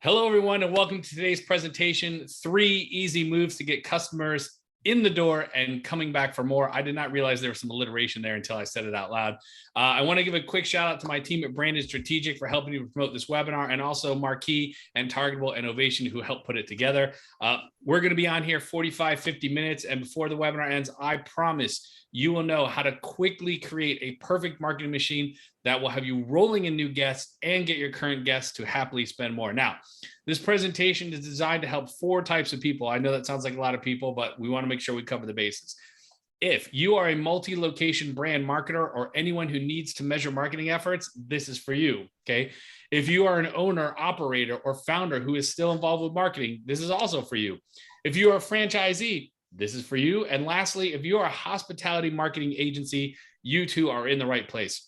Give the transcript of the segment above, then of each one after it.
Hello, everyone, and welcome to today's presentation, 3 easy moves to get customers in the door and coming back for more. I did not realize there was some alliteration there until I said it out loud. I want to give a quick shout out to my team at Branded Strategic for helping me promote this webinar, and also Marquee and Targetable and Ovation who helped put it together. We're going to be on here 45, 50 minutes, and before the webinar ends, I promise you will know how to quickly create a perfect marketing machine that will have you rolling in new guests and get your current guests to happily spend more. Now, this presentation is designed to help 4 types of people. I know that sounds like a lot of people, but we want to make sure we cover the bases. If you are a multi-location brand marketer or anyone who needs to measure marketing efforts, this is for you, okay? If you are an owner, operator, or founder who is still involved with marketing, this is also for you. If you are a franchisee, this is for you. And lastly, if you are a hospitality marketing agency, you too are in the right place.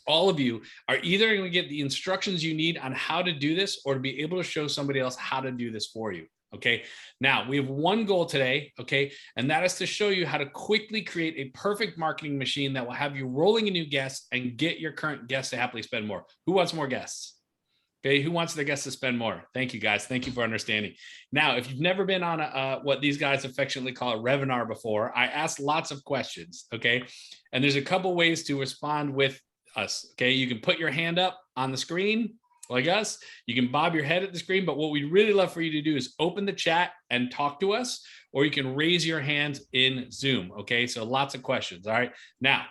All of you are either going to get the instructions you need on how to do this or to be able to show somebody else how to do this for you. Okay. Now we have one goal today. Okay. And that is to show you how to quickly create a perfect marketing machine that will have you rolling in new guests and get your current guests to happily spend more. Who wants more guests? Okay, who wants their guests to spend more? Thank you, guys. Thank you for understanding. Now, if you've never been on what these guys affectionately call a webinar before, I ask lots of questions, okay? And there's a couple ways to respond with us, okay? You can put your hand up on the screen like us. You can bob your head at the screen, but what we'd really love for you to do is open the chat and talk to us, or you can raise your hand in Zoom, okay? So lots of questions, all right? Now,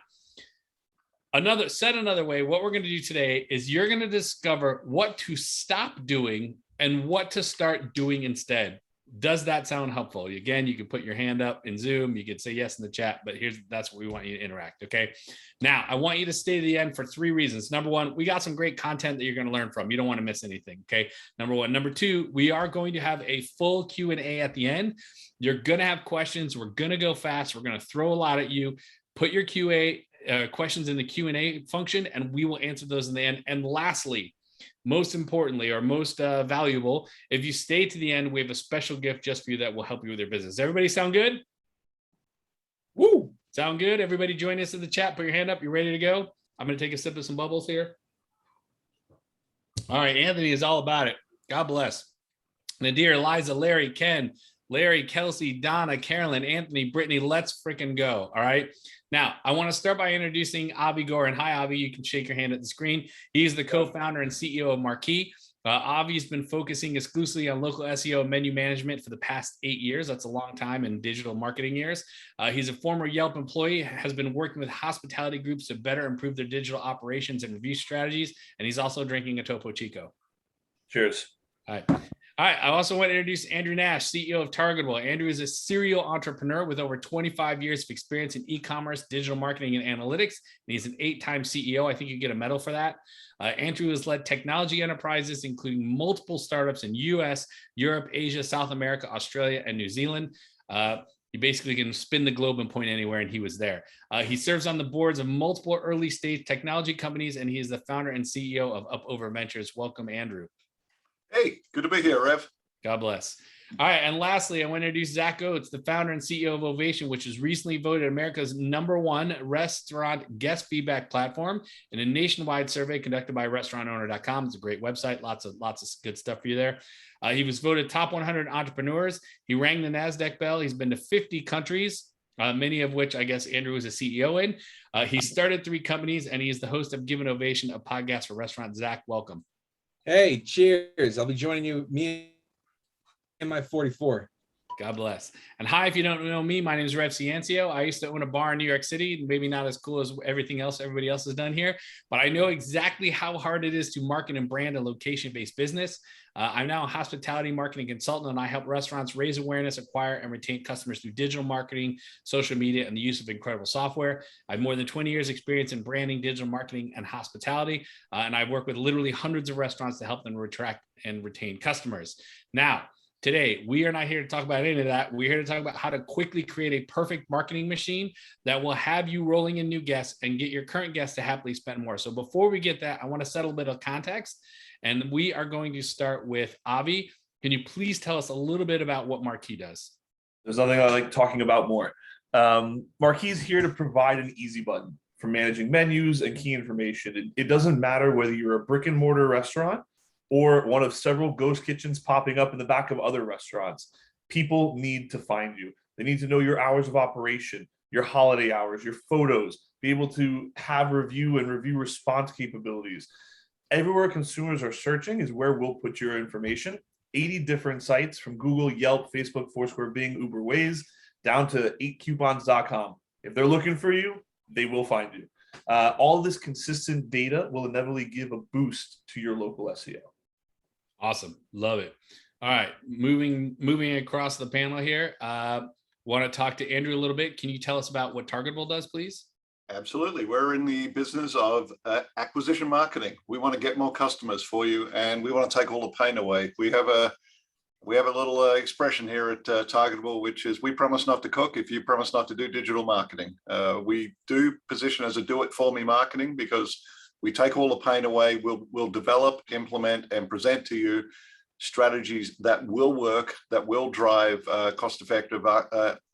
another way, what we're going to do today is you're going to discover what to stop doing and what to start doing instead. Does that sound helpful? Again, you can put your hand up in Zoom. You can say yes in the chat, but that's what we want you to interact. Okay. Now I want you to stay to the end for 3 reasons. Number 1, we got some great content that you're going to learn from. You don't want to miss anything. Okay. Number 1. Number 2, we are going to have a full Q&A at the end. You're going to have questions. We're going to go fast. We're going to throw a lot at you. Put your questions in the Q&A function, and we will answer those in the end. And lastly, most importantly, or most valuable, if you stay to the end, we have a special gift just for you that will help you with your business. Everybody sound good? Woo! Sound good? Everybody join us in the chat. Put your hand up. You ready to go? I'm going to take a sip of some bubbles here. All right. Anthony is all about it. God bless. Nadir, Eliza, Larry, Ken, Larry, Kelsey, Donna, Carolyn, Anthony, Brittany, let's freaking go. All right. Now, I want to start by introducing Avi Gorin. Hi, Avi. You can shake your hand at the screen. He's the co-founder and CEO of Marquee. Avi's been focusing exclusively on local SEO and menu management for the past 8 years. That's a long time in digital marketing years. He's a former Yelp employee, has been working with hospitality groups to better improve their digital operations and review strategies. And he's also drinking a Topo Chico. Cheers. All right. All right. I also want to introduce Andrew Nash, CEO of Targetable. Andrew is a serial entrepreneur with over 25 years of experience in e-commerce, digital marketing, and analytics. And he's an 8-time CEO. I think you get a medal for that. Andrew has led technology enterprises, including multiple startups in US, Europe, Asia, South America, Australia, and New Zealand. You basically can spin the globe and point anywhere, and he was there. He serves on the boards of multiple early stage technology companies, and he is the founder and CEO of Upover Ventures. Welcome, Andrew. Hey, good to be here, Rev. God bless. All right. And lastly, I want to introduce Zach Oates, the founder and CEO of Ovation, which was recently voted America's #1 restaurant guest feedback platform in a nationwide survey conducted by restaurantowner.com. It's a great website. Lots of good stuff for you there. He was voted top 100 entrepreneurs. He rang the NASDAQ bell. He's been to 50 countries, many of which I guess Andrew was a CEO in. He started 3 companies, and he is the host of Give an Ovation, a podcast for restaurants. Zach, welcome. Hey, cheers. I'll be joining you, me and my 44. God bless. And hi, if you don't know me, my name is Rev Ciancio. I used to own a bar in New York City, maybe not as cool as everything else everybody else has done here, but I know exactly how hard it is to market and brand a location-based business. I'm now a hospitality marketing consultant, and I help restaurants raise awareness, acquire, and retain customers through digital marketing, social media, and the use of incredible software. I have more than 20 years experience in branding, digital marketing, and hospitality. And I work with literally hundreds of restaurants to help them attract and retain customers. Now, today, we are not here to talk about any of that. We're here to talk about how to quickly create a perfect marketing machine that will have you rolling in new guests and get your current guests to happily spend more. So before we get that, I want to set a bit of context. And we are going to start with Avi. Can you please tell us a little bit about what Marquee does? There's nothing I like talking about more. Marquee is here to provide an easy button for managing menus and key information. It doesn't matter whether you're a brick and mortar restaurant or one of several ghost kitchens popping up in the back of other restaurants. People need to find you. They need to know your hours of operation, your holiday hours, your photos, be able to have review and review response capabilities. Everywhere consumers are searching is where we'll put your information. 80 different sites from Google, Yelp, Facebook, Foursquare, Bing, Uber, Waze, down to 8coupons.com. If they're looking for you, they will find you. All this consistent data will inevitably give a boost to your local SEO. Awesome. Love it. All right. Moving across the panel here. Want to talk to Andrew a little bit. Can you tell us about what Targetable does, please? Absolutely. We're in the business of acquisition marketing. We want to get more customers for you, and we want to take all the pain away. We have a little expression here at Targetable, which is, we promise not to cook if you promise not to do digital marketing. We do position as a do-it-for-me marketing because we take all the pain away. We'll develop, implement, and present to you strategies that will work, that will drive cost-effective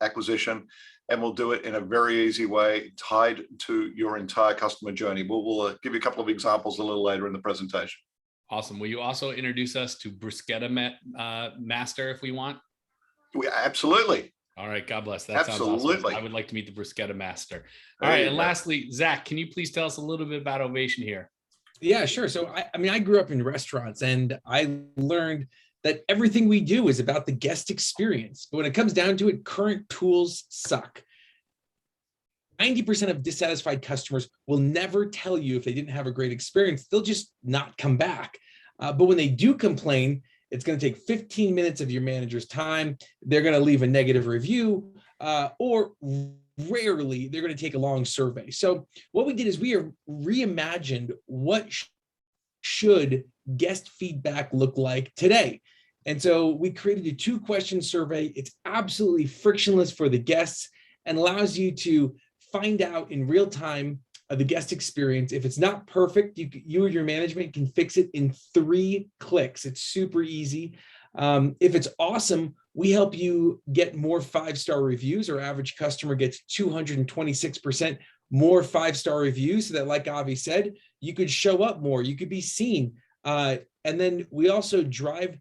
acquisition, and we'll do it in a very easy way tied to your entire customer journey. We'll give you a couple of examples a little later in the presentation. Awesome. Will you also introduce us to Bruschetta Master if we want? Absolutely. All right. God bless. That sounds awesome. I would like to meet the Bruschetta Master. All right. And lastly, Zach, can you please tell us a little bit about Ovation here? Yeah, sure. So I grew up in restaurants, and I learned that everything we do is about the guest experience. But when it comes down to it, current tools suck. 90% of dissatisfied customers will never tell you if they didn't have a great experience. They'll just not come back. But when they do complain, it's going to take 15 minutes of your manager's time. They're going to leave a negative review, or rarely they're going to take a long survey. So what we did is we reimagined what should guest feedback look like today. And so we created a 2-question survey. It's absolutely frictionless for the guests and allows you to find out in real time the guest experience. If it's not perfect, you or your management can fix it in 3 clicks. It's super easy. If it's awesome, we help you get more 5-star reviews. Our average customer gets 226% more 5-star reviews, so that, like Avi said, you could show up more, you could be seen. And then we also drive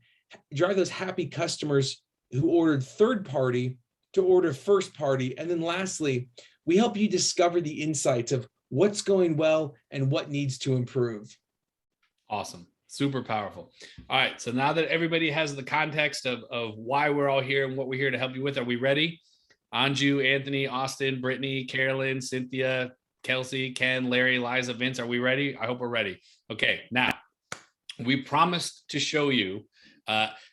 those happy customers who ordered third party to order first party. And then lastly, we help you discover the insights of what's going well and what needs to improve. Awesome. Super powerful. All right. So now that everybody has the context of why we're all here and what we're here to help you with, are we ready? Anju, Anthony, Austin, Brittany, Carolyn, Cynthia, Kelsey, Ken, Larry, Liza, Vince, are we ready? I hope we're ready. Okay. Now, we promised to show you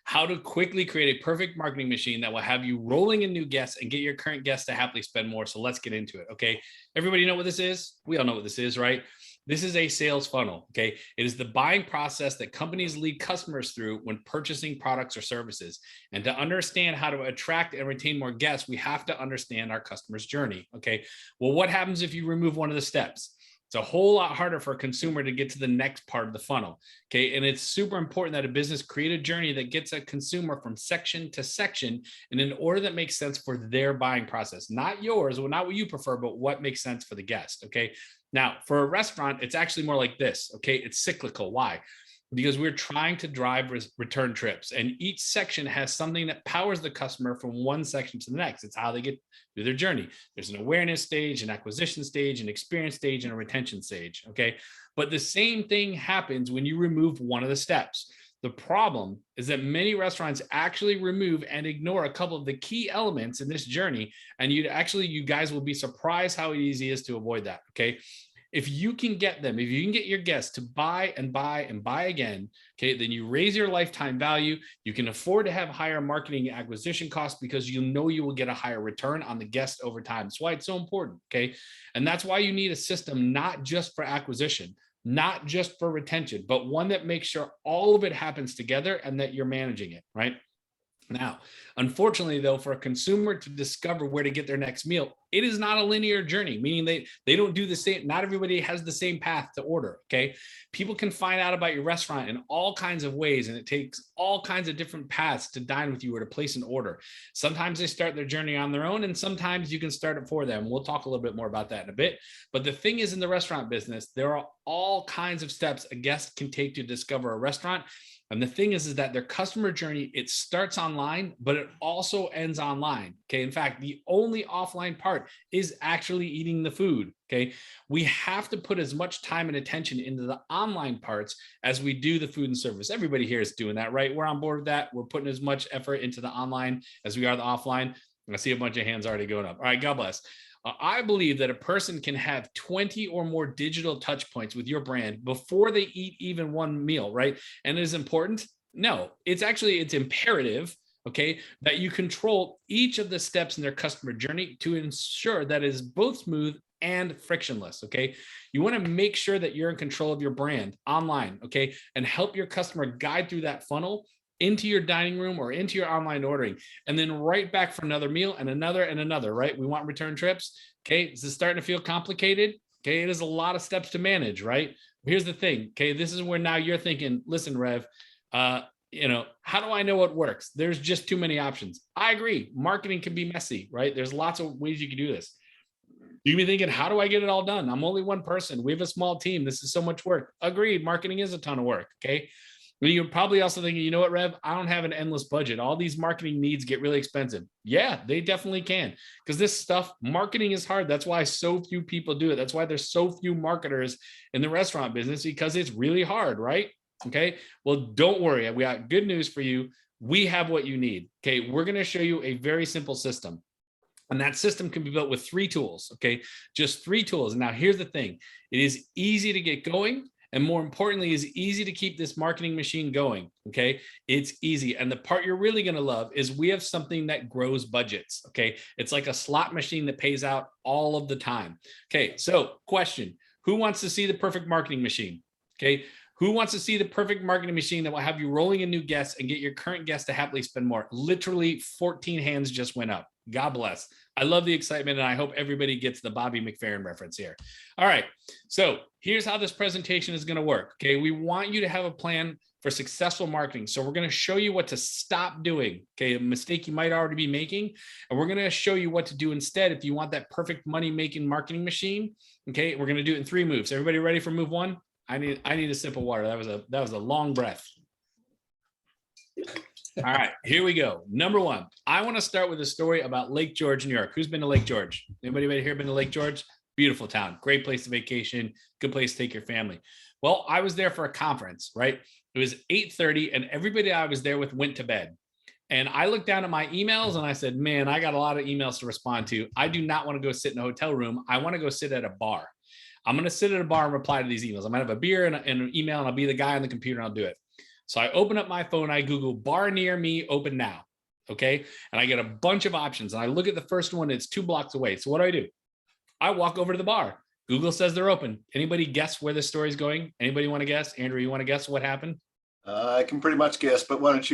how to quickly create a perfect marketing machine that will have you rolling in new guests and get your current guests to happily spend more. So let's get into it. Okay. Everybody know what this is? We all know what this is, right? This is a sales funnel. Okay. It is the buying process that companies lead customers through when purchasing products or services. And to understand how to attract and retain more guests, we have to understand our customer's journey. Okay. Well, what happens if you remove one of the steps? It's a whole lot harder for a consumer to get to the next part of the funnel. Okay. And it's super important that a business create a journey that gets a consumer from section to section in an order that makes sense for their buying process, not yours, not what you prefer, but what makes sense for the guest. Okay. Now, for a restaurant, it's actually more like this. Okay. It's cyclical. Why? Because we're trying to drive return trips, and each section has something that powers the customer from one section to the next. It's how they get through their journey. There's an awareness stage, an acquisition stage, an experience stage, and a retention stage. Okay. But the same thing happens when you remove one of the steps. The problem is that many restaurants actually remove and ignore a couple of the key elements in this journey. And you guys will be surprised how easy it is to avoid that. Okay. If you can get your guests to buy and buy and buy again, okay, then you raise your lifetime value. You can afford to have higher marketing acquisition costs because you know you will get a higher return on the guest over time. That's why it's so important, okay? And that's why you need a system not just for acquisition, not just for retention, but one that makes sure all of it happens together and that you're managing it, right? Now, unfortunately, though, for a consumer to discover where to get their next meal, it is not a linear journey, meaning they don't do the same. Not everybody has the same path to order. Okay. People can find out about your restaurant in all kinds of ways, and it takes all kinds of different paths to dine with you or to place an order. Sometimes they start their journey on their own, and sometimes you can start it for them. We'll talk a little bit more about that in a bit. But the thing is, in the restaurant business, there are all kinds of steps a guest can take to discover a restaurant. And the thing is that their customer journey, it starts online, but it also ends online. Okay. In fact, the only offline part is actually eating the food. Okay. We have to put as much time and attention into the online parts as we do the food and service. Everybody here is doing that, right? We're on board with that. We're putting as much effort into the online as we are the offline. I see a bunch of hands already going up. All right. God bless. I believe that a person can have 20 or more digital touch points with your brand before they eat even one meal, right? And it is important? No, it's imperative, okay, that you control each of the steps in their customer journey to ensure that it is both smooth and frictionless, okay? You want to make sure that you're in control of your brand online, okay, and help your customer guide through that funnel into your dining room or into your online ordering, and then right back for another meal and another, right? We want return trips. Okay. Is this starting to feel complicated? Okay. It is a lot of steps to manage, right? Here's the thing. Okay. This is where now you're thinking, listen, Rev, how do I know what works? There's just too many options. I agree. Marketing can be messy, right? There's lots of ways you can do this. You can be thinking, how do I get it all done? I'm only one person. We have a small team. This is so much work. Agreed. Marketing is a ton of work. Okay. You're probably also thinking, you know what, Rev? I don't have an endless budget. All these marketing needs get really expensive. Yeah, they definitely can. Because this stuff, marketing is hard. That's why so few people do it. That's why there's so few marketers in the restaurant business, because it's really hard, right? Okay. Well, don't worry. We got good news for you. We have what you need. Okay. We're going to show you a very simple system. And that system can be built with 3 tools. Okay. Just 3 tools. Now, here's the thing. It is easy to get going. And more importantly, is easy to keep this marketing machine going. Okay. It's easy. And the part you're really going to love is we have something that grows budgets. Okay. It's like a slot machine that pays out all of the time. Okay. So question, who wants to see the perfect marketing machine? Okay. Who wants to see the perfect marketing machine that will have you rolling in new guests and get your current guests to happily spend more? Literally 14 hands just went up. God bless. I love the excitement, and I hope everybody gets the Bobby McFerrin reference here. All right. So here's how this presentation is going to work. Okay. We want you to have a plan for successful marketing. So we're going to show you what to stop doing. Okay. A mistake you might already be making. And we're going to show you what to do instead if you want that perfect money-making marketing machine. Okay. We're going to do it in 3 moves. Everybody ready for move 1? I need a sip of water. That was a long breath. All right, here we go. Number 1, I want to start with a story about Lake George, New York. Who's been to Lake George? Anybody right here been to Lake George? Beautiful town, great place to vacation, good place to take your family. Well, I was there for a conference, right? It was 8:30 and everybody I was there with went to bed. And I looked down at my emails and I said, man, I got a lot of emails to respond to. I do not want to go sit in a hotel room. I want to go sit at a bar. I'm going to sit at a bar and reply to these emails. I'm going to have a beer and an email, and I'll be the guy on the computer and I'll do it. So I open up my phone, I Google bar near me, open now. Okay. And I get a bunch of options. And I look at the first one, it's 2 blocks away. So what do? I walk over to the bar. Google says they're open. Anybody guess where this story is going? Anybody want to guess? Andrew, you want to guess what happened? I can pretty much guess, but why don't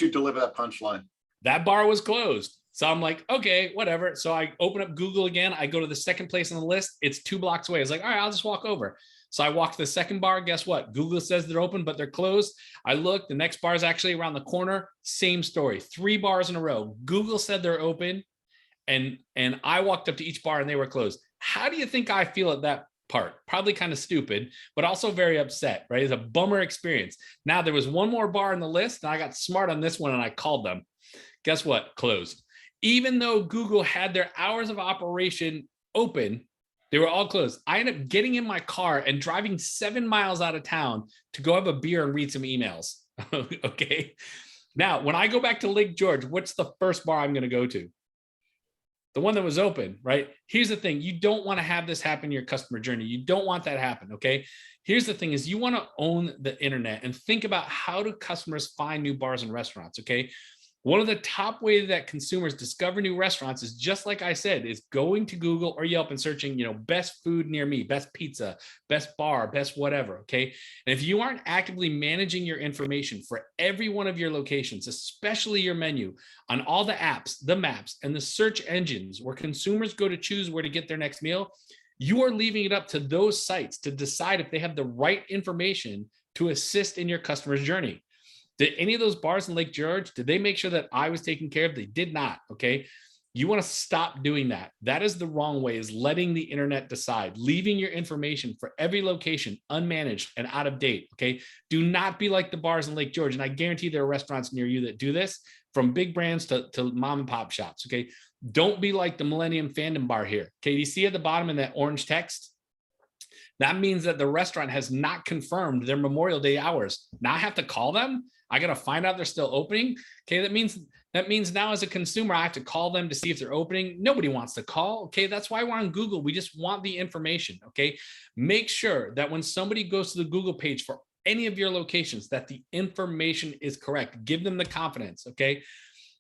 you deliver that punchline? That bar was closed. So I'm like, okay, whatever. So I open up Google again. I go to the second place on the list. It's 2 blocks away. It's like, all right, I'll just walk over. So I walk to the second bar. Guess what? Google says they're open, but they're closed. I look, the next bar is actually around the corner. Same story, 3 bars in a row. Google said they're open. And I walked up to each bar and they were closed. How do you think I feel at that part? Probably kind of stupid, but also very upset, right? It's a bummer experience. Now there was 1 more bar on the list and I got smart on this one and I called them. Guess what? Closed. Even though Google had their hours of operation open, they were all closed. I ended up getting in my car and driving 7 miles out of town to go have a beer and read some emails. Okay. Now, when I go back to Lake George, what's the first bar I'm going to go to? The one that was open, right? Here's the thing. You don't want to have this happen in your customer journey. You don't want that to happen. Okay. Here's the thing is you want to own the internet and think about how do customers find new bars and restaurants. Okay. One of the top ways that consumers discover new restaurants is, just like I said, is going to Google or Yelp and searching, best food near me, best pizza, best bar, best whatever. Okay. And if you aren't actively managing your information for every one of your locations, especially your menu, on all the apps, the maps, and the search engines where consumers go to choose where to get their next meal, you are leaving it up to those sites to decide if they have the right information to assist in your customer's journey. Did any of those bars in Lake George, did they make sure that I was taken care of? They did not. Okay. You want to stop doing that. That is the wrong way, is letting the internet decide, leaving your information for every location unmanaged and out of date. Okay. Do not be like the bars in Lake George. And I guarantee there are restaurants near you that do this, from big brands to mom and pop shops. Okay. Don't be like the Millennium Fandom Bar here. Okay. Do you see at the bottom in that orange text? That means that the restaurant has not confirmed their Memorial Day hours. Now I have to call them. I got to find out they're still opening. Okay. That means now as a consumer, I have to call them to see if they're opening. Nobody wants to call. Okay. That's why we're on Google. We just want the information. Okay. Make sure that when somebody goes to the Google page for any of your locations, that the information is correct. Give them the confidence. Okay.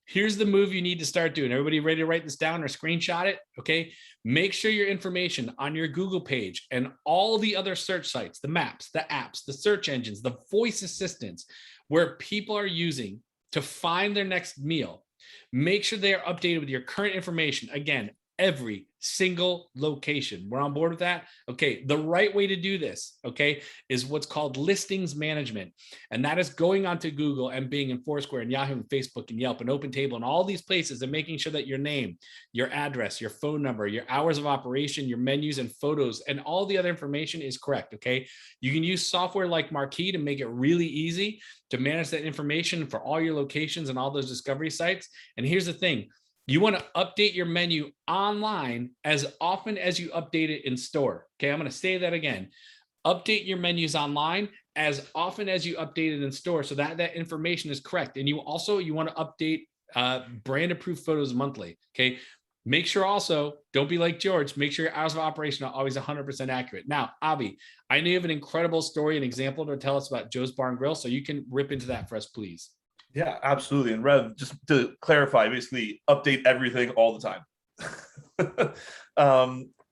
Here's the move you need to start doing. Everybody ready to write this down or screenshot it? Okay. Make sure your information on your Google page and all the other search sites, the maps, the apps, the search engines, the voice assistants, where people are using to find their next meal, make sure they are updated with your current information. Again, every single location. We're on board with that? Okay. The right way to do this, okay, is what's called listings management. And that is going onto Google and Bing and Foursquare and Yahoo and Facebook and Yelp and OpenTable and all these places, and making sure that your name, your address, your phone number, your hours of operation, your menus and photos, and all the other information is correct. Okay. You can use software like Marquee to make it really easy to manage that information for all your locations and all those discovery sites. And here's the thing. You want to update your menu online as often as you update it in store. Okay, I'm going to say that again. Update your menus online as often as you update it in store, so that that information is correct. And you want to update brand approved photos monthly. Okay, make sure also, don't be like George, make sure your hours of operation are always 100% accurate. Now, Avi, I know you have an incredible story and example to tell us about Joe's Bar and Grill, so you can rip into that for us, please. Yeah, absolutely. And Rev, just to clarify, basically update everything all the time.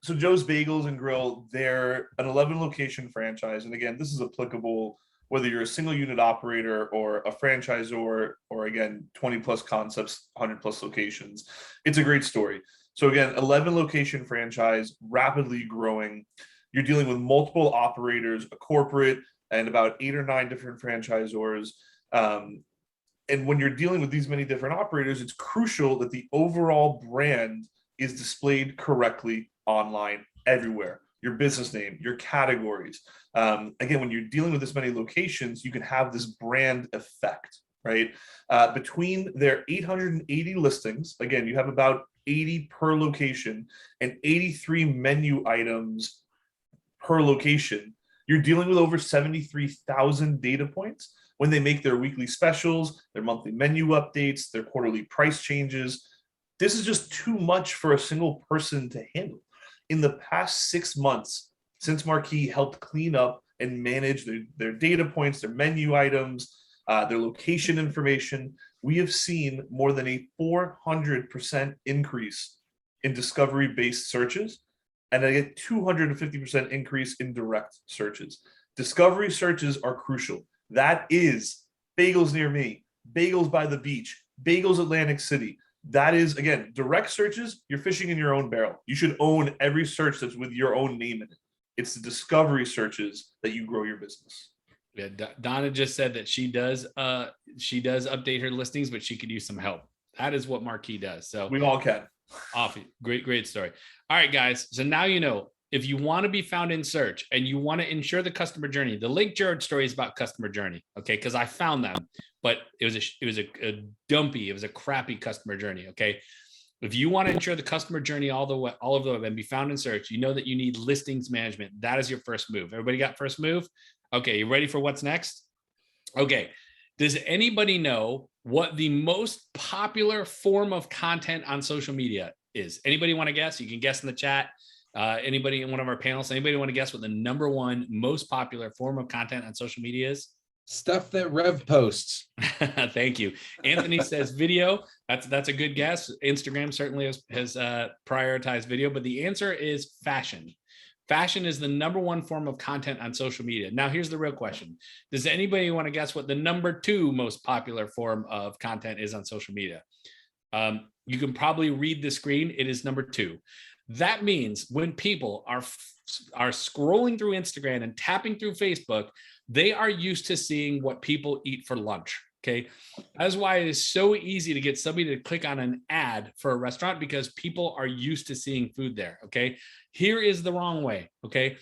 So Joe's Bagels and Grill, they're an 11 location franchise. And again, this is applicable whether you're a single unit operator or a franchisor, or again, 20 plus concepts, 100 plus locations. It's a great story. So again, 11 location franchise, rapidly growing. You're dealing with multiple operators, a corporate, and about 8 or 9 different franchisors. And when you're dealing with these many different operators, it's crucial that the overall brand is displayed correctly online everywhere. Your business name, your categories. Again, when you're dealing with this many locations, you can have this brand effect, right? Between their 880 listings, again, you have about 80 per location and 83 menu items per location. You're dealing with over 73,000 data points when they make their weekly specials, their monthly menu updates, their quarterly price changes. This is just too much for a single person to handle. In the past 6 months, since Marquee helped clean up and manage their data points, their menu items, their location information, we have seen more than a 400% increase in discovery-based searches and a 250% increase in direct searches. Discovery searches are crucial. That is bagels near me, bagels by the beach, bagels Atlantic City. That is, again, direct searches, you're fishing in your own barrel. You should own every search that's with your own name in it. It's the discovery searches that you grow your business. Yeah, Donna just said that she does update her listings, but she could use some help. That is what Marquee does. So we all can. Off, great story. All right, guys. So now you know, if you want to be found in search and you want to ensure the customer journey, the Lake George story is about customer journey. Okay, because I found them, but it was a crappy customer journey. Okay, if you want to ensure the customer journey all of the way and be found in search, you know that you need listings management. That is your first move. Everybody got first move? Okay, you ready for what's next? Okay, does anybody know what the most popular form of content on social media is? Anybody want to guess? You can guess in the chat. Anybody in one of our panels, anybody want to guess what the #1 most popular form of content on social media is? Stuff that Rev posts. Thank you. Anthony says video. That's a good guess. Instagram certainly has prioritized video, but the answer is fashion. Fashion is the number one form of content on social media. Now, here's the real question. Does anybody want to guess what the number two most popular form of content is on social media? You can probably read the screen. It is number two. That means when people are scrolling through Instagram and tapping through Facebook, they are used to seeing what people eat for lunch. Okay. That's why it is so easy to get somebody to click on an ad for a restaurant, because people are used to seeing food there. Okay. Here is the wrong way. Okay.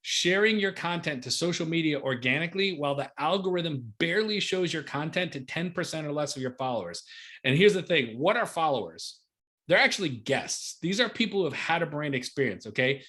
Sharing your content to social media organically while the algorithm barely shows your content to 10% or less of your followers. And here's the thing. What are followers? They're actually guests. These are people who have had a brand experience. Okay.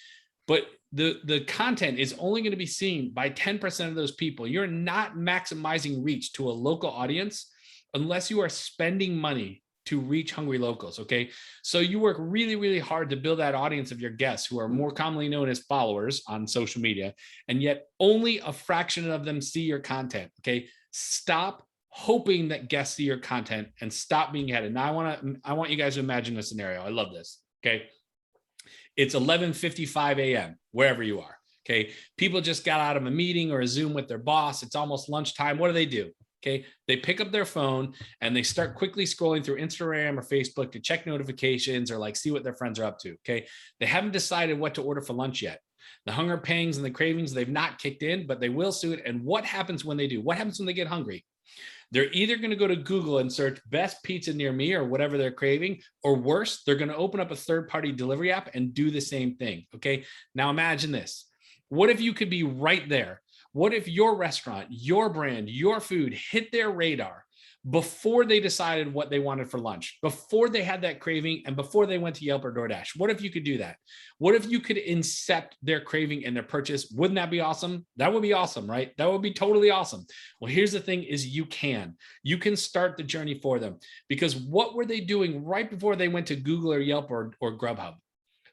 But the content is only going to be seen by 10% of those people. You're not maximizing reach to a local audience unless you are spending money to reach hungry locals. Okay. So you work really, really hard to build that audience of your guests, who are more commonly known as followers on social media, and yet only a fraction of them see your content. Okay. Stop hoping that guests see your content and stop being headed. Now I want you guys to imagine a scenario. I love this. Okay. It's 11:55 a.m. wherever you are. Okay. People just got out of a meeting or a Zoom with their boss. It's almost lunchtime. What do? Okay. They pick up their phone and they start quickly scrolling through Instagram or Facebook to check notifications or like see what their friends are up to. Okay. They haven't decided what to order for lunch yet. The hunger pangs and the cravings, they've not kicked in, but they will soon. And what happens when they do? What happens when they get hungry? They're either going to go to Google and search best pizza near me or whatever they're craving, or worse, they're going to open up a third-party delivery app and do the same thing. Okay. Now imagine this. What if you could be right there? What if your restaurant, your brand, your food hit their radar before they decided what they wanted for lunch, before they had that craving, and before they went to Yelp or DoorDash? What if you could do that? What if you could incept their craving and their purchase? Wouldn't that be awesome? That would be awesome, right? That would be totally awesome. Well, here's the thing is you can start the journey for them, because what were they doing right before they went to Google or Yelp or Grubhub?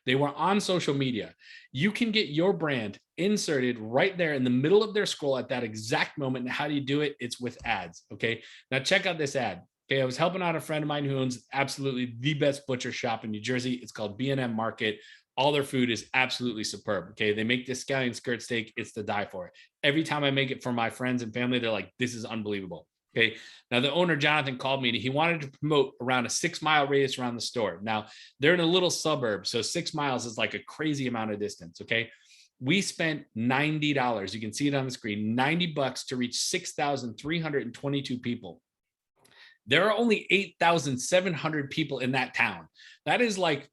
They were on social media. You can get your brand inserted right there in the middle of their scroll at that exact moment. And how do you do it? It's with ads. Okay. Now check out this ad. Okay. I was helping out a friend of mine who owns absolutely the best butcher shop in New Jersey. It's called B&M Market. All their food is absolutely superb. Okay. They make this scallion skirt steak. It's to die for. Every time I make it for my friends and family, they're like, this is unbelievable. Okay. Now the owner, Jonathan, called me and he wanted to promote around a 6-mile radius around the store. Now they're in a little suburb. So 6 miles is like a crazy amount of distance. Okay. We spent $90. You can see it on the screen, $90 to reach 6,322 people. There are only 8,700 people in that town. That is like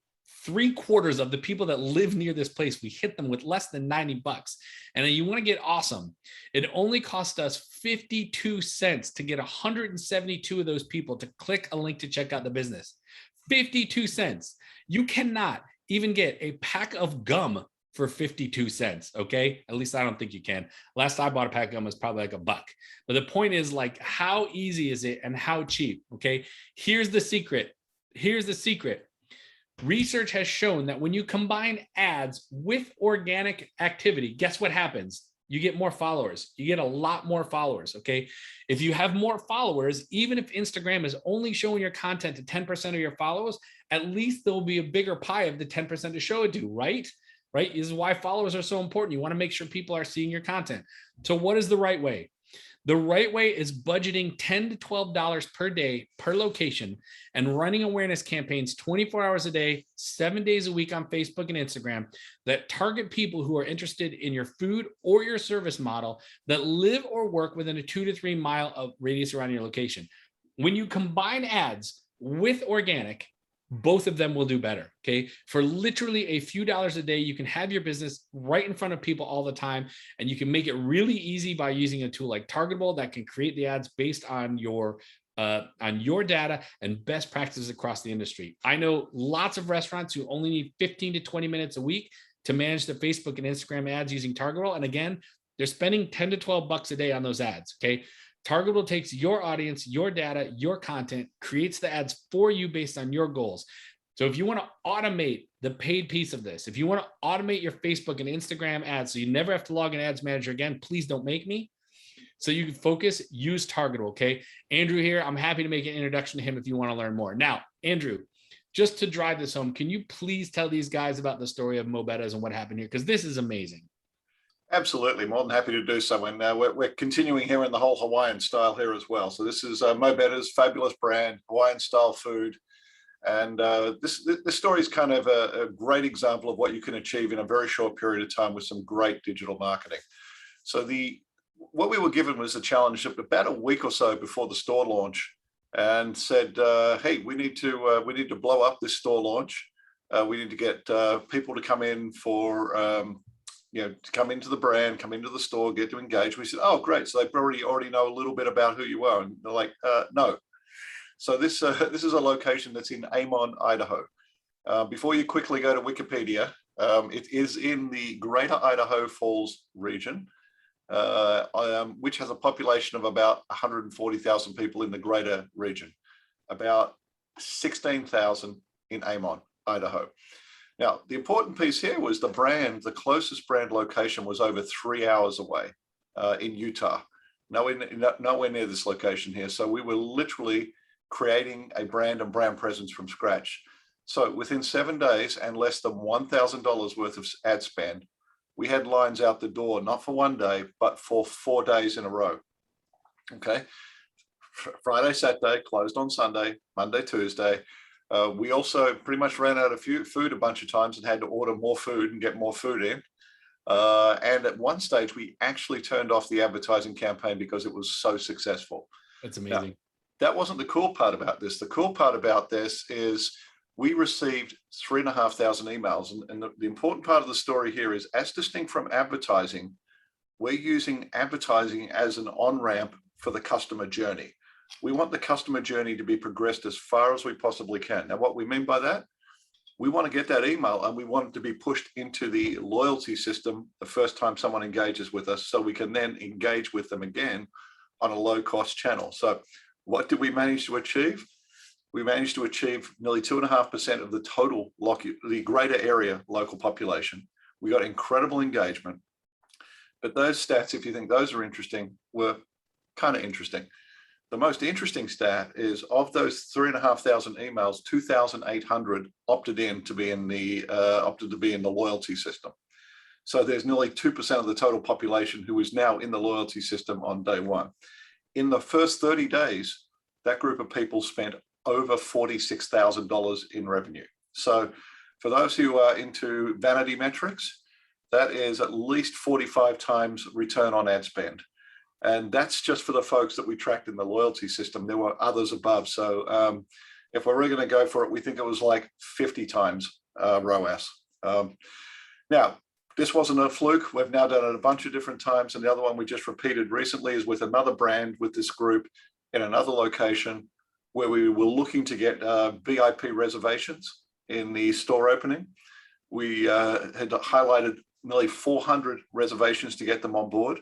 3/4 of the people that live near this place. We hit them with less than $90. And then you want to get awesome. It only cost us 52 cents to get 172 of those people to click a link to check out the business. 52 cents. You cannot even get a pack of gum for 52 cents. Okay. At least I don't think you can. Last I bought a pack of gum was probably like $1. But the point is, like, how easy is it and how cheap? Okay. Here's the secret. Research has shown that when you combine ads with organic activity, guess what happens? You get more followers. You get a lot more followers. Okay. If you have more followers, even if Instagram is only showing your content to 10% of your followers, at least there'll be a bigger pie of the 10% to show it to, right? Right. This is why followers are so important. You want to make sure people are seeing your content. So what is the right way? The right way is budgeting $10 to $12 per day per location and running awareness campaigns 24 hours a day, 7 days a week on Facebook and Instagram that target people who are interested in your food or your service model that live or work within a 2 to 3 mile radius around your location. When you combine ads with organic, both of them will do better. Okay. For literally a few dollars a day, you can have your business right in front of people all the time. And you can make it really easy by using a tool like Targetable that can create the ads based on your data and best practices across the industry. I know lots of restaurants who only need 15 to 20 minutes a week to manage the Facebook and Instagram ads using Targetable. And again, they're spending 10 to 12 bucks a day on those ads. Okay. Targetable takes your audience, your data, your content, creates the ads for you based on your goals. So if you want to automate the paid piece of this, if you want to automate your Facebook and Instagram ads so you never have to log in Ads Manager again, please don't make me. So you can focus, use targetable. Okay. Andrew here, I'm happy to make an introduction to him if you want to learn more. Now, Andrew, just to drive this home, can you please tell these guys about the story of Mo Betta's and what happened here? Because this is amazing. Absolutely, more than happy to do so. And we're continuing here in the whole Hawaiian style here as well. So this is Mo Betta's fabulous brand, Hawaiian style food. And this story is kind of a great example of what you can achieve in a very short period of time with some great digital marketing. So what we were given was a challenge about a week or so before the store launch, and said, "Hey, we need to blow up this store launch. We need to get people to come in for to come into the brand, come into the store, get to engage." We said, "Oh, great! So they already know a little bit about who you are." And they're like, "No." So this is a location that's in Amon, Idaho. Before you quickly go to Wikipedia, it is in the Greater Idaho Falls region, which has a population of about 140,000 people in the greater region, about 16,000 in Amon, Idaho. Now, the important piece here was the closest brand location was over 3 hours away in Utah, nowhere near this location here. So we were literally creating a brand and brand presence from scratch. So within 7 days and less than $1,000 worth of ad spend, we had lines out the door, not for 1 day, but for 4 days in a row. Okay. Friday, Saturday, closed on Sunday, Monday, Tuesday. We also pretty much ran out of food a bunch of times and had to order more food and get more food in. And at one stage, we actually turned off the advertising campaign because it was so successful. That's amazing. Now, that wasn't the cool part about this. The cool part about this is we received 3,500 emails. And the important part of the story here is, as distinct from advertising, we're using advertising as an on-ramp for the customer journey. We want the customer journey to be progressed as far as we possibly can. Now, what we mean by that, we want to get that email and we want it to be pushed into the loyalty system the first time someone engages with us, so we can then engage with them again on a low-cost channel. So what did we manage to achieve? We managed to achieve nearly 2.5% of the total the greater area local population. We got incredible engagement. But those stats, if you think those are interesting, were kind of interesting. The most interesting stat is, of those 3,500 emails, 2,800 opted to be in the loyalty system. So there's nearly 2% of the total population who is now in the loyalty system on day one. In the first 30 days, that group of people spent over $46,000 in revenue. So for those who are into vanity metrics, that is at least 45 times return on ad spend. And that's just for the folks that we tracked in the loyalty system. There were others above. So if we're really going to go for it, we think it was like 50 times ROAS. Now, this wasn't a fluke. We've now done it a bunch of different times. And the other one we just repeated recently is with another brand with this group in another location, where we were looking to get VIP reservations in the store opening. We had highlighted nearly 400 reservations to get them on board.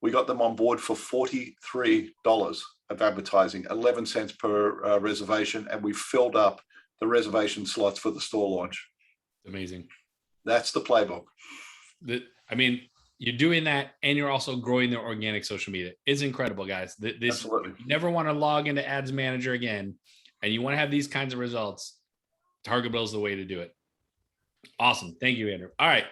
We got them on board for $43 of advertising, 11 cents per reservation, and we filled up the reservation slots for the store launch. Amazing. That's the playbook. I mean, you're doing that and you're also growing their organic social media. It's incredible, guys. Absolutely. You never want to log into Ads Manager again, and you want to have these kinds of results. Targetable is the way to do it. Awesome. Thank you, Andrew. All right.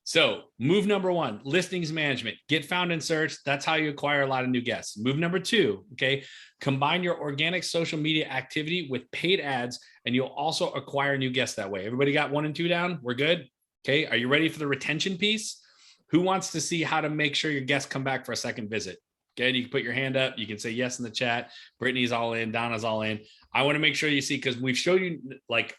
So move number one, listings management. Get found in search. That's how you acquire a lot of new guests. Move number two, okay, combine your organic social media activity with paid ads, and you'll also acquire new guests that way. Everybody got 1 and 2 down? We're good? Okay. Are you ready for the retention piece? Who wants to see how to make sure your guests come back for a second visit? Okay, you can put your hand up. You can say yes in the chat. Brittany's all in. Donna's all in. I want to make sure you see, because we've showed you like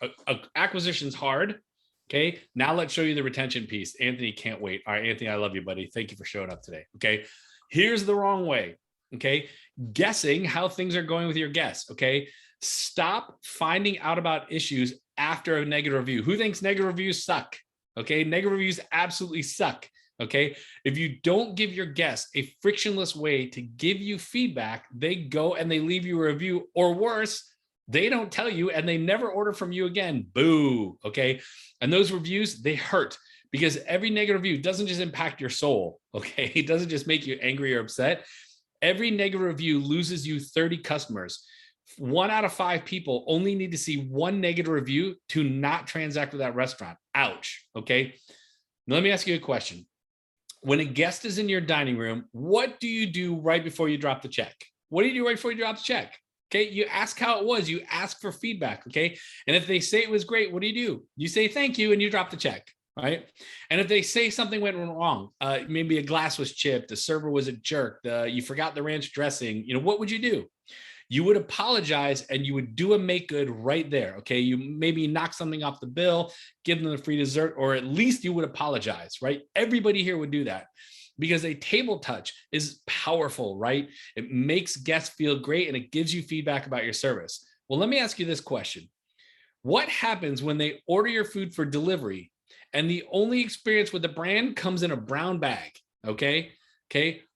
acquisition's hard. Okay, now let's show you the retention piece. Anthony can't wait. All right, Anthony, I love you, buddy. Thank you for showing up today. Okay, here's the wrong way. Okay, guessing how things are going with your guests. Okay, stop finding out about issues after a negative review. Who thinks negative reviews suck? Okay, negative reviews absolutely suck. Okay, if you don't give your guests a frictionless way to give you feedback, they go and they leave you a review, or worse, they don't tell you and they never order from you again. Boo. Okay. And those reviews, they hurt, because every negative review doesn't just impact your soul. Okay. It doesn't just make you angry or upset. Every negative review loses you 30 customers. 1 out of 5 people only need to see 1 negative review to not transact with that restaurant. Ouch. Okay. Now, let me ask you a question. When a guest is in your dining room, what do you do right before you drop the check? What do you do right before you drop the check? Okay. You ask how it was. You ask for feedback. Okay. And if they say it was great, what do? You say thank you and you drop the check. Right. And if they say something went wrong, maybe a glass was chipped, the server was a jerk, you forgot the ranch dressing, what would you do? You would apologize and you would do a make good right there. Okay. You maybe knock something off the bill, give them a free dessert, or at least you would apologize, right? Everybody here would do that because a table touch is powerful, right? It makes guests feel great and it gives you feedback about your service. Well, let me ask you this question. What happens when they order your food for delivery and the only experience with the brand comes in a brown bag? Okay.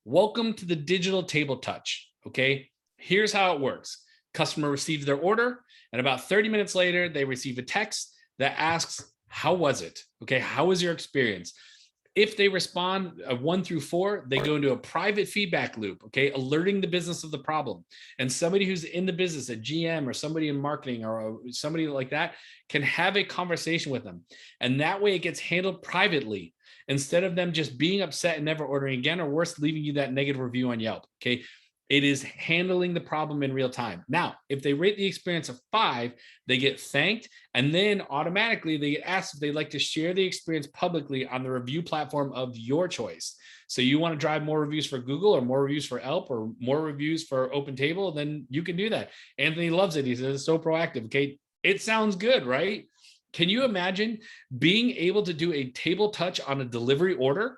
Welcome to the digital table touch. Okay. Here's how it works. Customer receives their order, and about 30 minutes later, they receive a text that asks, how was it? Okay. How was your experience? If they respond 1 through 4, they go into a private feedback loop, okay, alerting the business of the problem. And somebody who's in the business, a GM or somebody in marketing or somebody like that, can have a conversation with them. And that way it gets handled privately instead of them just being upset and never ordering again, or worse, leaving you that negative review on Yelp, okay? It is handling the problem in real time. Now, if they rate the experience a 5, they get thanked, and then automatically they get asked if they'd like to share the experience publicly on the review platform of your choice. So you want to drive more reviews for Google or more reviews for Yelp or more reviews for Open Table, then you can do that. Anthony loves it. He says it's so proactive. Okay, it sounds good, right? Can you imagine being able to do a table touch on a delivery order?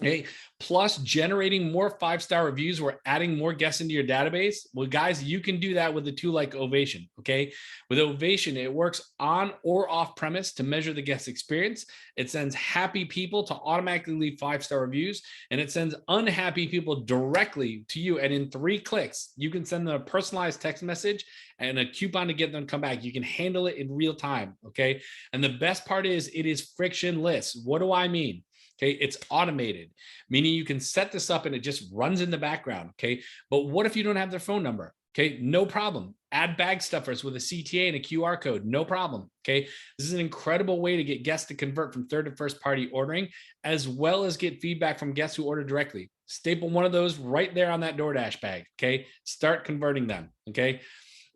Okay, plus generating more 5-star reviews. We're adding more guests into your database. Well, guys, you can do that with a tool like Ovation. Okay, with Ovation, it works on or off premise to measure the guest experience. It sends happy people to automatically leave 5-star reviews, and it sends unhappy people directly to you. And in 3 clicks, you can send them a personalized text message and a coupon to get them to come back. You can handle it in real time. Okay, and the best part is it is frictionless. What do I mean? Okay, it's automated, meaning you can set this up and it just runs in the background. Okay, but what if you don't have their phone number? Okay, no problem. Add bag stuffers with a CTA and a QR code, no problem. Okay, this is an incredible way to get guests to convert from third to first party ordering, as well as get feedback from guests who order directly. Staple one of those right there on that DoorDash bag. Okay, start converting them. Okay.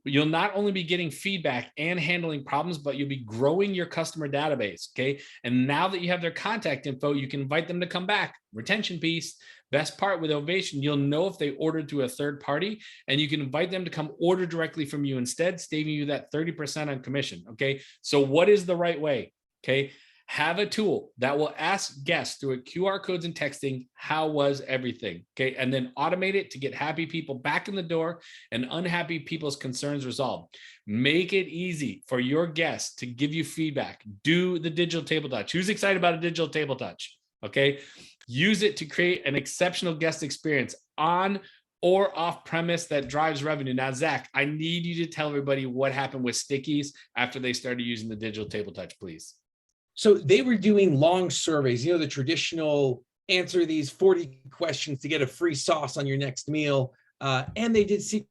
You'll not only be getting feedback and handling problems, but you'll be growing your customer database. Okay. And now that you have their contact info, you can invite them to come back. Retention piece. Best part with Ovation, you'll know if they ordered through a third party, and you can invite them to come order directly from you instead, saving you that 30% on commission. Okay. So what is the right way? Okay. Have a tool that will ask guests through QR codes and texting, how was everything? Okay. And then automate it to get happy people back in the door and unhappy people's concerns resolved. Make it easy for your guests to give you feedback. Do the digital table touch. Who's excited about a digital table touch? Okay. Use it to create an exceptional guest experience on or off premise that drives revenue. Now, Zach, I need you to tell everybody what happened with Stickies after they started using the digital table touch, please. So they were doing long surveys, the traditional answer these 40 questions to get a free sauce on your next meal. And they did secret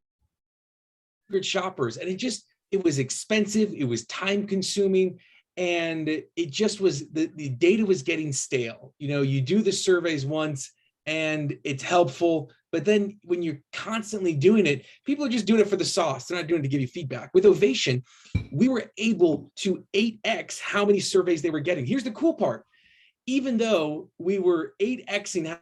shoppers, and it was expensive. It was time consuming. And it just was, the data was getting stale. You do the surveys once and it's helpful, but then when you're constantly doing it, people are just doing it for the sauce. They're not doing it to give you feedback. With Ovation, we were able to 8x how many surveys they were getting. Here's the cool part. Even though we were 8xing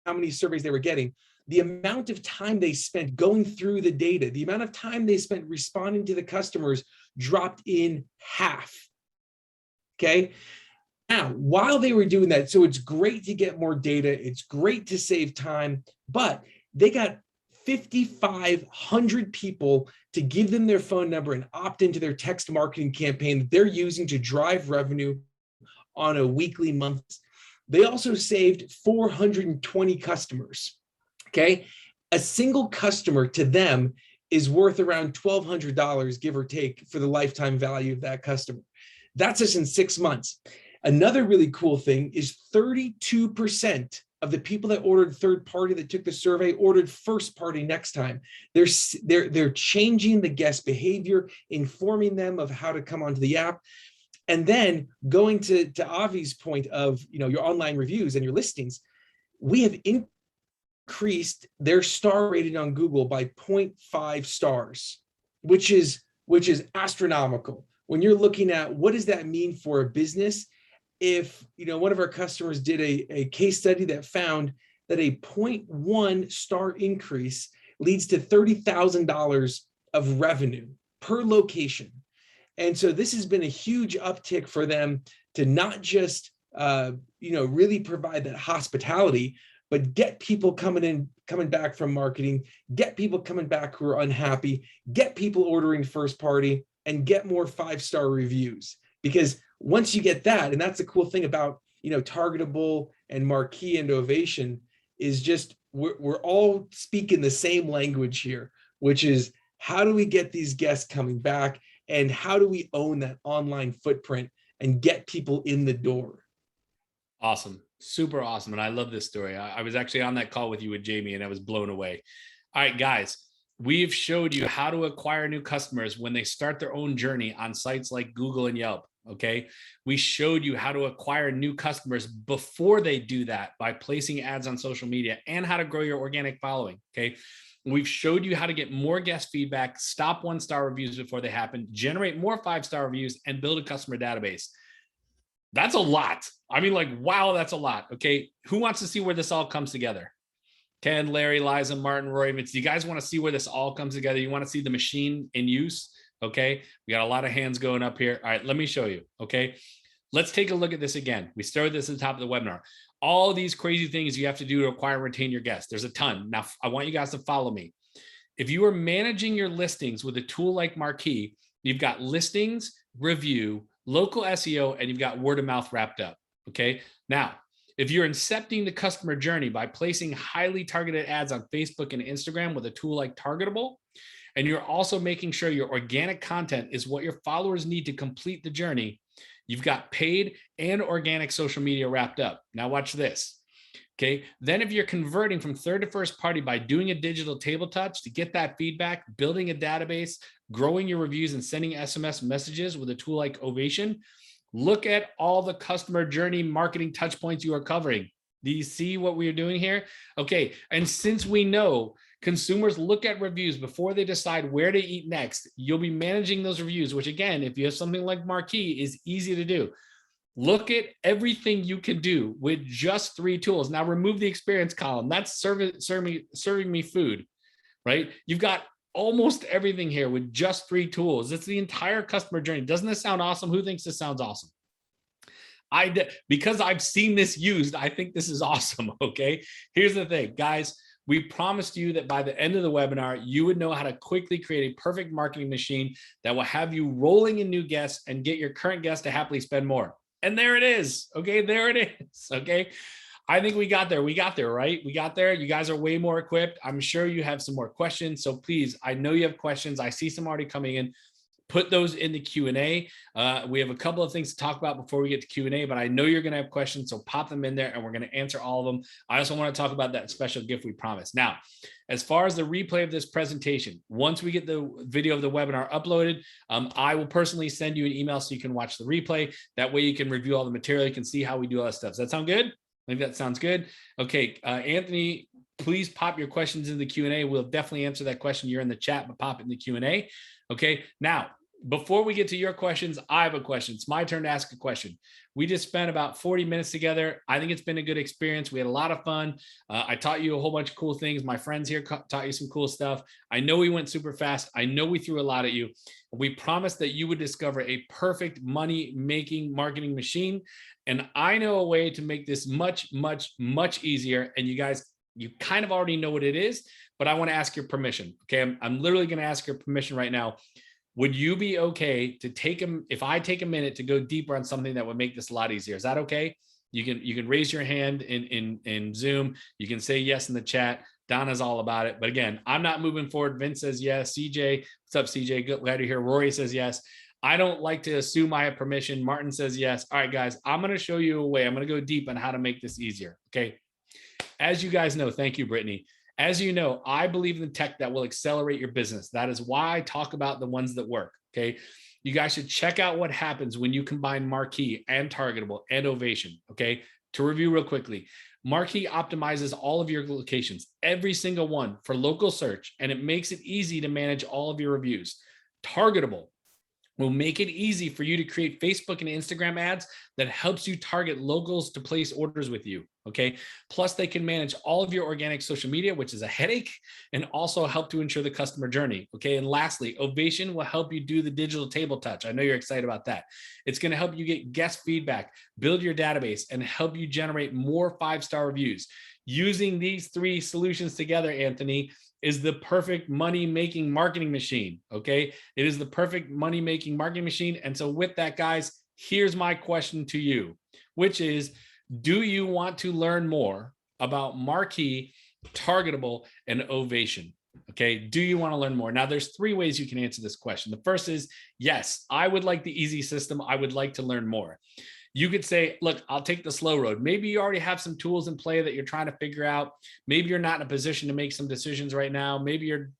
how many surveys they were getting, the amount of time they spent going through the data, the amount of time they spent responding to the customers dropped in half. Okay. Now, while they were doing that, so it's great to get more data, it's great to save time, but they got 5,500 people to give them their phone number and opt into their text marketing campaign that they're using to drive revenue on a weekly, monthly. They also saved 420 customers. Okay. A single customer to them is worth around $1,200, give or take, for the lifetime value of that customer. That's just in 6 months. Another really cool thing is 32% of the people that ordered third party that took the survey ordered first party next time. They're changing the guest behavior, informing them of how to come onto the app. And then going to Avi's point of, your online reviews and your listings, we have increased their star rating on Google by 0.5 stars, which is astronomical. When you're looking at what does that mean for a business, if one of our customers did a case study that found that a 0.1 star increase leads to $30,000 of revenue per location. And so this has been a huge uptick for them to not just really provide that hospitality, but get people coming back from marketing, get people coming back who are unhappy, get people ordering first party, and get more 5-star reviews. Because once you get that, and that's the cool thing about Targetable and Marquee and Ovation, is just we're all speaking the same language here, which is how do we get these guests coming back, and how do we own that online footprint and get people in the door? Awesome. Super awesome. And I love this story. I was actually on that call with you with Jamie, and I was blown away. All right, guys, we've showed you how to acquire new customers when they start their own journey on sites like Google and Yelp. Okay. We showed you how to acquire new customers before they do that by placing ads on social media, and how to grow your organic following. Okay. We've showed you how to get more guest feedback, stop 1-star reviews before they happen, generate more 5-star reviews, and build a customer database. That's a lot. I mean, wow, that's a lot. Okay. Who wants to see where this all comes together? Ken, Larry, Liza, Martin, Roy, Vince, do you guys want to see where this all comes together? You want to see the machine in use? Okay. We got a lot of hands going up here. All right, let me show you. Okay. Let's take a look at this again. We started this at the top of the webinar. All these crazy things you have to do to acquire and retain your guests. There's a ton. Now, I want you guys to follow me. If you are managing your listings with a tool like Marquee, you've got listings, review, local SEO, and you've got word of mouth wrapped up. Okay. Now, if you're incepting the customer journey by placing highly targeted ads on Facebook and Instagram with a tool like Targetable, and you're also making sure your organic content is what your followers need to complete the journey, you've got paid and organic social media wrapped up. Now watch this. Okay. Then if you're converting from third to first party by doing a digital table touch to get that feedback, building a database, growing your reviews, and sending SMS messages with a tool like Ovation, look at all the customer journey marketing touch points you are covering. Do you see what we are doing here? Okay. And since we know consumers look at reviews before they decide where to eat next, you'll be managing those reviews, which again, if you have something like Marquee, is easy to do. Look at everything you can do with just 3 tools. Now remove the experience column. That's serving me food, right? You've got almost everything here with just 3 tools. It's the entire customer journey. Doesn't this sound awesome? Who thinks this sounds awesome? Because I've seen this used, I think this is awesome. Okay. Here's the thing, guys. We promised you that by the end of the webinar, you would know how to quickly create a perfect marketing machine that will have you rolling in new guests and get your current guests to happily spend more. And there it is. Okay. There it is. Okay. I think we got there. We got there, right? We got there. You guys are way more equipped. I'm sure you have some more questions. So please, I know you have questions. I see some already coming in. Put those in the Q&A. We have a couple of things to talk about before we get to Q&A, but I know you're going to have questions, so pop them in there and we're going to answer all of them. I also want to talk about that special gift we promised. Now, as far as the replay of this presentation, once we get the video of the webinar uploaded, I will personally send you an email so you can watch the replay. That way you can review all the material. You can see how we do all that stuff. Does that sound good? I think that sounds good. Okay, Anthony, please pop your questions in the Q&A. We'll definitely answer that question. You're in the chat, but pop it in the Q&A. Okay, now, before we get to your questions, I have a question. It's my turn to ask a question. We just spent about 40 minutes together. I think it's been a good experience. We had a lot of fun. I taught you a whole bunch of cool things. My friends here taught you some cool stuff. I know we went super fast. I know we threw a lot at you. We promised that you would discover a perfect money-making marketing machine. And I know a way to make this much, much, much easier. And you guys, you kind of already know what it is, but I want to ask your permission. Okay, I'm literally going to ask your permission right now. Would you be okay to if I take a minute to go deeper on something that would make this a lot easier? Is that okay? You can raise your hand in Zoom. You can say yes in the chat. Donna's all about it. But again, I'm not moving forward. Vince says yes. CJ, what's up, CJ? Good, glad to hear. Rory says yes. I don't like to assume I have permission. Martin says yes. All right, guys, I'm going to show you a way. I'm going to go deep on how to make this easier. Okay. as you guys know, thank you, Brittany. As you know, I believe in tech that will accelerate your business. That is why I talk about the ones that work. Okay. You guys should check out what happens when you combine Marquee and Targetable and Ovation. Okay. To review real quickly, Marquee optimizes all of your locations, every single one for local search, and it makes it easy to manage all of your reviews. Targetable will make it easy for you to create Facebook and Instagram ads that helps you target locals to place orders with you, okay? Plus, they can manage all of your organic social media, which is a headache, and also help to ensure the customer journey, okay? And lastly, Ovation will help you do the digital table touch. I know you're excited about that. It's gonna help you get guest feedback, build your database, and help you generate more 5-star reviews. Using these 3 solutions together, Anthony, is the perfect money-making marketing machine, okay? It is the perfect money-making marketing machine. And so with that, guys, here's my question to you, which is, do you want to learn more about Marquee, Targetable, and Ovation? Okay, do you want to learn more? Now, there's 3 ways you can answer this question. The first is, yes, I would like the easy system. I would like to learn more. You could say, look, I'll take the slow road. Maybe you already have some tools in play that you're trying to figure out. Maybe you're not in a position to make some decisions right now. Maybe you're,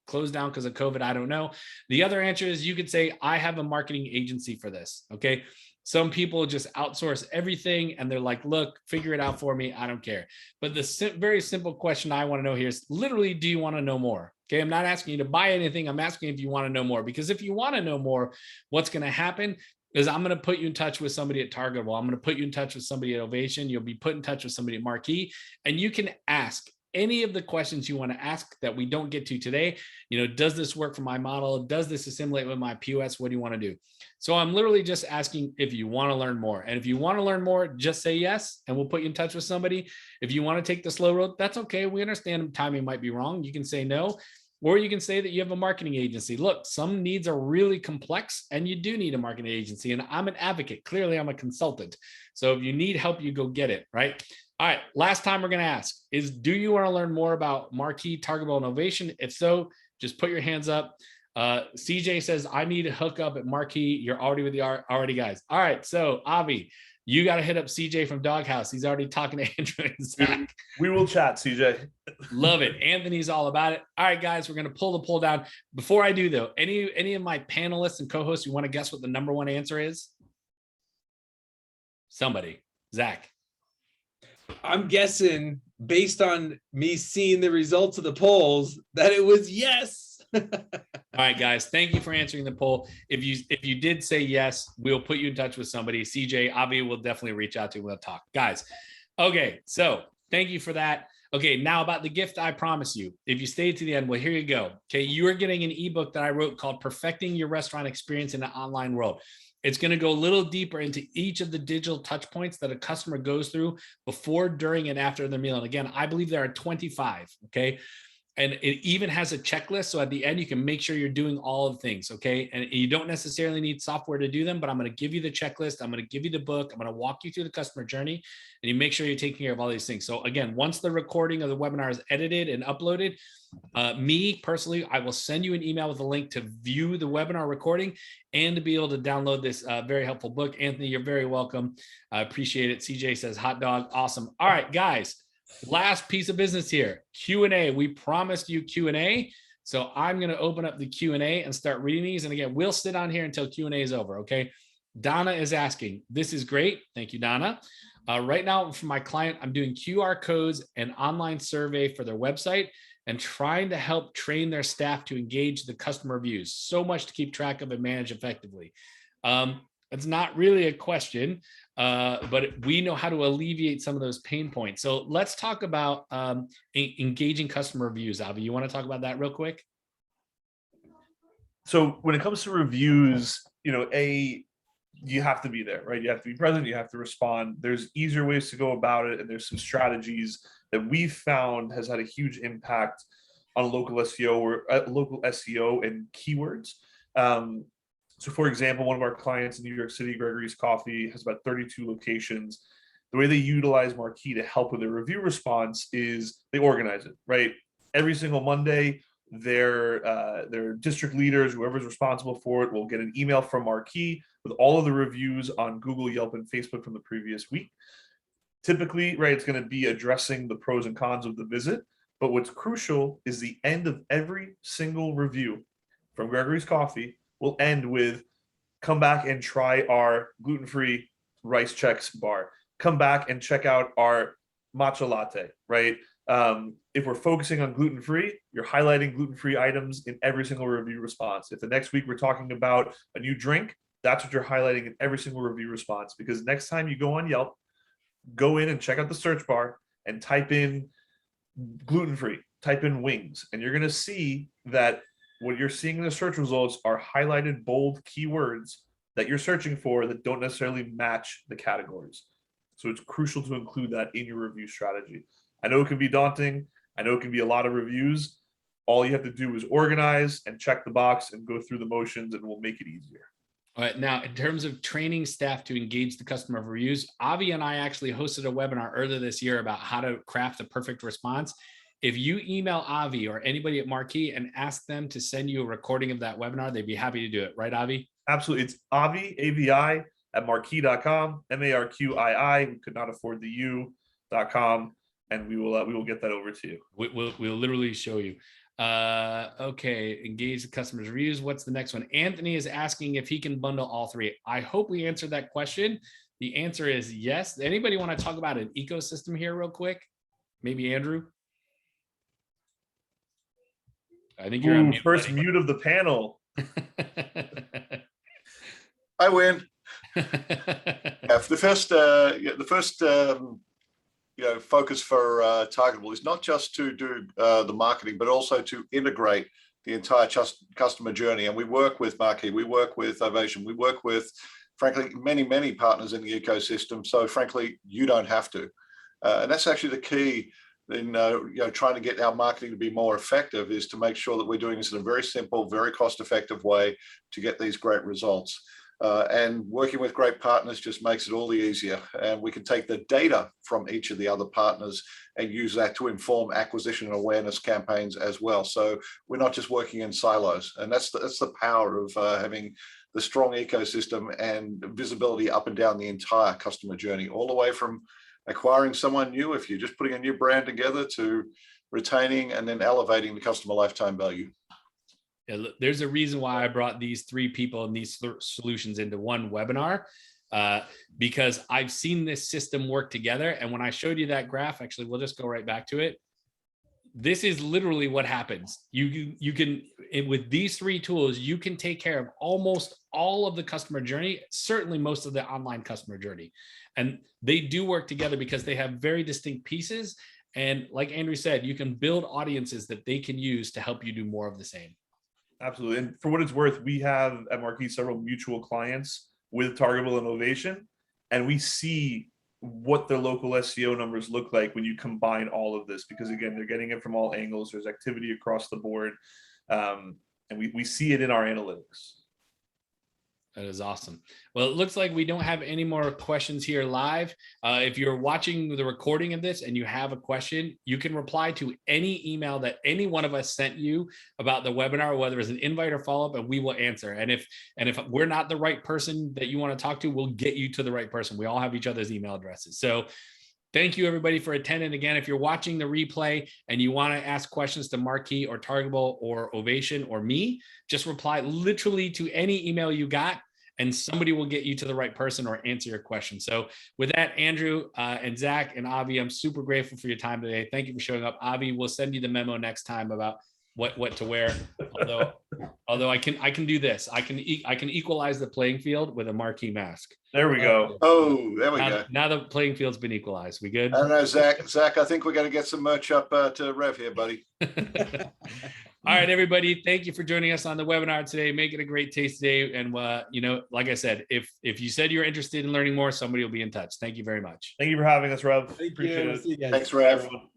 closed down because of COVID. I don't know. The other answer is you could say, I have a marketing agency for this. Okay. Some people just outsource everything and they're like, look, figure it out for me. I don't care. But the very simple question I want to know here is literally, do you want to know more? Okay. I'm not asking you to buy anything. I'm asking if you want to know more, because if you want to know more, what's going to happen is I'm going to put you in touch with somebody at Targetable. I'm going to put you in touch with somebody at Ovation. You'll be put in touch with somebody at Marquee, and you can ask any of the questions you want to ask that we don't get to today. Does this work for my model? Does this assimilate with my POS? What do you want to do? So I'm literally just asking if you want to learn more. And if you want to learn more, just say yes, and we'll put you in touch with somebody. If you want to take the slow road, that's okay. We understand timing might be wrong. You can say no. Or you can say that you have a marketing agency. Look, some needs are really complex and you do need a marketing agency. And I'm an advocate. Clearly, I'm a consultant. So if you need help, you go get it, right? All right, last time we're going to ask is, do you want to learn more about Marquee, Targetable, and Ovation? If so, just put your hands up. CJ says, I need to hook up at Marquee. You're already with the already guys. All right, so Avi, you got to hit up CJ from Doghouse. He's already talking to Andrew and Zach. We will chat, CJ. Love it. Anthony's all about it. All right, guys, we're going to pull the poll down. Before I do, though, any of my panelists and co-hosts, you want to guess what the number 1 answer is? Somebody. Zach. I'm guessing, based on me seeing the results of the polls, that it was yes. All right, guys, thank you for answering the poll. If you did say yes, we'll put you in touch with somebody. CJ, Avi will definitely reach out to you. We'll talk, guys. Okay, so thank you for that. Okay, now about the gift I promise you. If you stay to the end, well, here you go. Okay, you are getting an ebook that I wrote called Perfecting Your Restaurant Experience in an Online World. It's going to go a little deeper into each of the digital touch points that a customer goes through before, during, and after their meal. And again, I believe there are 25, okay? And it even has a checklist. So at the end, you can make sure you're doing all of the things, okay? And you don't necessarily need software to do them, but I'm going to give you the checklist. I'm going to give you the book. I'm going to walk you through the customer journey, and you make sure you're taking care of all these things. So again, once the recording of the webinar is edited and uploaded, me personally, I will send you an email with a link to view the webinar recording and to be able to download this very helpful book. Anthony, you're very welcome. I appreciate it. CJ says hot dog. Awesome. All right, guys. Last piece of business here, Q&A. We promised you Q&A. So I'm going to open up the Q&A and start reading these. And again, we'll sit on here until Q&A is over, okay? Donna is asking, this is great. Thank you, Donna. Right now, for my client, I'm doing QR codes and online survey for their website and trying to help train their staff to engage the customer reviews. So much to keep track of and manage effectively. It's not really a question, but we know how to alleviate some of those pain points. So let's talk about engaging customer reviews. Avi, you want to talk about that real quick? So when it comes to reviews, you have to be there, right? You have to be present, you have to respond. There's easier ways to go about it, and there's some strategies that we've found has had a huge impact on local SEO and keywords. So for example, one of our clients in New York City, Gregory's Coffee, has about 32 locations. The way they utilize Marquee to help with their review response is they organize it, right? Every single Monday, their district leaders, whoever's responsible for it, will get an email from Marquee with all of the reviews on Google, Yelp, and Facebook from the previous week. Typically, right, it's going to be addressing the pros and cons of the visit. But what's crucial is the end of every single review from Gregory's Coffee will end with, come back and try our gluten-free rice checks bar. Come back and check out our matcha latte, right? If we're focusing on gluten-free, you're highlighting gluten-free items in every single review response. If the next week we're talking about a new drink, that's what you're highlighting in every single review response. Because next time you go on Yelp, go in and check out the search bar and type in gluten-free, type in wings, and you're going to see that what you're seeing in the search results are highlighted bold keywords that you're searching for that don't necessarily match the categories. So it's crucial to include that in your review strategy. I know it can be daunting. I know it can be a lot of reviews. All you have to do is organize and check the box and go through the motions, and we'll make it easier. All right. Now, in terms of training staff to engage the customer reviews, Avi and I actually hosted a webinar earlier this year about how to craft a perfect response. If you email Avi or anybody at Marquee and ask them to send you a recording of that webinar, they'd be happy to do it. Right, Avi? Absolutely. It's Avi, A-V-I, at marquee.com, M-A-R-Q-I-I. We could not afford the U.com, and we will get that over to you. We'll literally show you. Okay, engage the customer's reviews. What's the next one? Anthony is asking if he can bundle all three. I hope we answered that question. The answer is yes. Anybody want to talk about an ecosystem here real quick? Maybe Andrew? I think you're on mute, first buddy. mute of the panel. I win. The first focus for Targetable is not just to do the marketing, but also to integrate the entire customer journey. And we work with Marquee, we work with Ovation, we work with, frankly, many partners in the ecosystem. So frankly, you don't have to. And that's actually the key in trying to get our marketing to be more effective, is to make sure that we're doing this in a very simple, very cost-effective way to get these great results. And working with great partners just makes it all the easier. And we can take the data from each of the other partners and use that to inform acquisition and awareness campaigns as well. So we're not just working in silos. And that's the power of having the strong ecosystem and visibility up and down the entire customer journey, all the way from acquiring someone new, if you're just putting a new brand together, to retaining and then elevating the customer lifetime value. Yeah, there's a reason why I brought these three people and these solutions into one webinar, because I've seen this system work together. And when I showed you that graph, actually, we'll just go right back to it. This is literally what happens. You can, with these three tools, you can take care of almost all of the customer journey, certainly most of the online customer journey. And they do work together because they have very distinct pieces. And like Andrew said, you can build audiences that they can use to help you do more of the same. Absolutely. And for what it's worth, we have at Marquee several mutual clients with Targetable and Ovation, and we see what their local SEO numbers look like when you combine all of this, because again, they're getting it from all angles. There's activity across the board. And we see it in our analytics. That is awesome. Well, it looks like we don't have any more questions here live. If you're watching the recording of this and you have a question, you can reply to any email that any one of us sent you about the webinar, whether it's an invite or follow-up, and we will answer. And if we're not the right person that you want to talk to, we'll get you to the right person. We all have each other's email addresses. So thank you, everybody, for attending. Again, if you're watching the replay and you want to ask questions to Marquee or Targetable or Ovation or me, just reply literally to any email you got, and somebody will get you to the right person or answer your question. So with that, Andrew and Zach and Avi, I'm super grateful for your time today. Thank you for showing up. Avi, we'll send you the memo next time about what to wear. Although I can do this. I can equalize the playing field with a Marquee mask. There we go. Oh, there we go. Now the playing field's been equalized. We good? I don't know, Zach, I think we're going to get some merch up to Rev here, buddy. All right, everybody. Thank you for joining us on the webinar today. Make it a great taste day. And, like I said, if you said you're interested in learning more, somebody will be in touch. Thank you very much. Thank you for having us, Rev. Thank Appreciate you. it. See you guys. Thanks, Rev. Everyone.